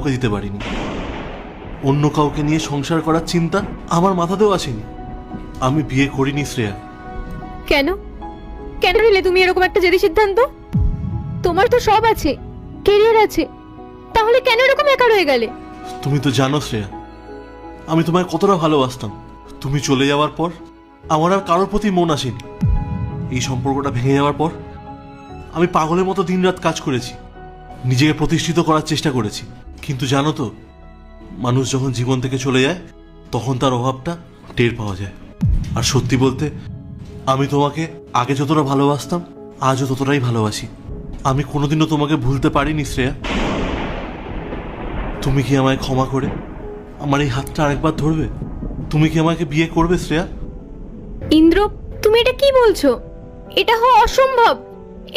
ওকে দিতে পারিনি। অন্য কাউকে নিয়ে সংসার করার চিন্তা আমার মাথাতেও আসেনি। আমি বিয়ে করিনি শ্রেয়া। কেন কেন নিলে তুমি এরকম একটা জেদি সিদ্ধান্ত? তোমার তো সব আছে, কেরিয়ার আছে, তাহলে কেন এরকম একা রয়ে গেলে? তুমি তো জানো শ্রেয়া, আমি তোমায় কতটা ভালোবাসতাম। তুমি চলে যাওয়ার পর আমার আর কারোর প্রতি মন আসেনি। এই সম্পর্কটা ভেঙে যাওয়ার পর আমি পাগলের মতো দিনরাত কাজ করেছি, নিজেকে প্রতিষ্ঠিত করার চেষ্টা করেছি। কিন্তু জানো তো, মানুষ যখন জীবন থেকে চলে যায় তখন তার অভাবটা টের পাওয়া যায়। আর সত্যি বলতে, আমি তোমাকে আগে যতটা ভালোবাসতাম আজও ততটাই ভালোবাসি। আমি কোনোদিনও তোমাকে ভুলতে পারিনি শ্রেয়া। তুমি কি আমায় ক্ষমা করে আমার এই হাতটা আরেকবার ধরবে? তুমি কি আমাকে বিয়ে করবে শ্রেয়া? ইন্দ্র, তুমি এটা কি বলছো? এটা হওয়া অসম্ভব,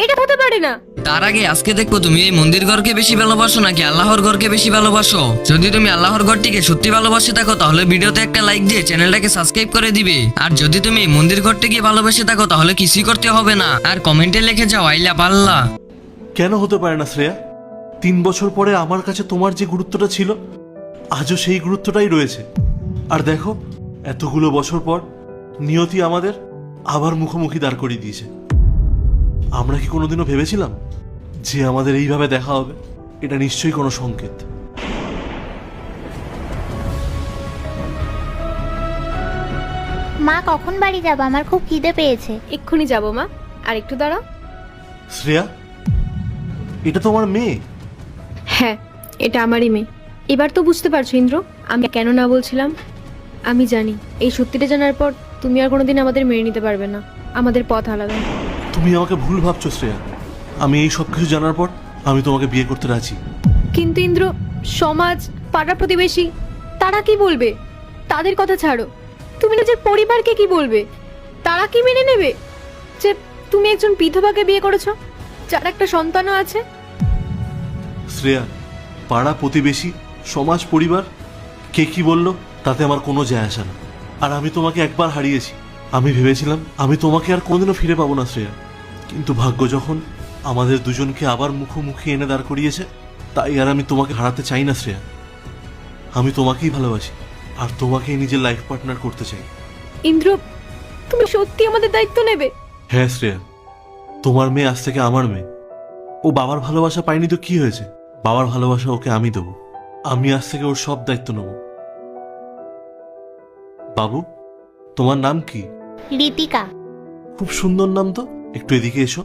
এটা হতে পারে না। তার আগে আজকে দেখবো তুমি এই মন্দির ঘরকে বেশি ভালোবাসো নাকি আল্লাহর ঘরকে বেশি ভালোবাসো। যদি তুমি আল্লাহর ঘরটিকে সত্যি ভালোবাসে থাকো তাহলে ভিডিওতে একটা লাইক দিয়ে চ্যানেলটাকে সাবস্ক্রাইব করে দিবে। আর যদি তুমি এই মন্দির ঘরটিকে ভালোবেসে থাকো তাহলে কিছুই করতে হবে না, আর কমেন্টে লিখে যাও আই লাভ আল্লাহ। কেন হতে পারে না শ্রেয়া? 3 বছর পরে আমার কাছে তোমার যে গুরুত্বটা ছিল আজও সেই গুরুত্বটাই রয়েছে। আর দেখো, এতগুলো বছর পর নিয়তি আমাদের আবার মুখোমুখি দাঁড় করিয়ে দিয়েছে। আমরা কি কোনোদিনও ভেবেছিলাম যে আমাদের এইভাবে দেখা হবে? এটা নিশ্চয়ই কোনো সংকেত। মা কখন বাড়ি যাবো? আমার খুব খিদে পেয়েছে। এক্ষুনি যাবো মা, আর একটু দাঁড়াও। শ্রেয়া, এটা তো আমার মেয়ে। হ্যাঁ, এটা আমারই মেয়ে। এবার তো বুঝতে পারছো ইন্দ্র, আমি কেন না বলছিলাম। আমি জানি এই সত্যিটা জানার পর তুমি আর কোনোদিন আমাদের মেনে নিতে পারবে না, আমাদের পথ আলাদা। তুমি আমাকে ভুল ভাবছো শ্রেয়া। আমি এই সব কিছু জানার পর আমি তোমাকে বিয়ে করতে রাজি। কিন্তু ইন্দ্র, সমাজ, পাড়া প্রতিবেশী, তারা কি বলবে? তাদের কথা ছাড়ো, তুমি নিজের পরিবারকে কি বলবে? তারা কি মেনে নেবে যে তুমি একজন বিধবাকে বিয়ে করেছো, যার একটা সন্তানও আছে? শ্রেয়া, পাড়া প্রতিবেশী, সমাজ, পরিবার কে কি বললো তাতে আমার কোনো যায় আসে না। আর আমি তোমাকে একবার হারিয়েছি। আমি ভেবেছিলাম আমি তোমাকে আর কোনোদিনও ফিরে পাবো না শ্রেয়া। কিন্তু ভাগ্য যখন আমাদের দুজনকে আবার মুখোমুখি এনে দাঁড় করিয়েছে, তাই আর আমি তোমাকে হারাতে চাই না শ্রেয়া। আমি তোমাকেই ভালোবাসি আর তোমাকেই নিজের লাইফ পার্টনার করতে চাই। ইন্দ্র, তুমি সত্যি আমাদের দায়িত্ব নেবে? হ্যাঁ শ্রেয়া, তোমার মেয়ে আজ থেকে আমার মেয়ে। ও বাবার ভালোবাসা পায়নি তো কি হয়েছে? বাবার ভালোবাসা ওকে আমি দেবো। আমি আজ থেকে ওর সব দায়িত্ব নেব। বাবু, তোমার নাম কি? ঋতিকা। খুব সুন্দর নাম তো। একটু এদিকে এসো।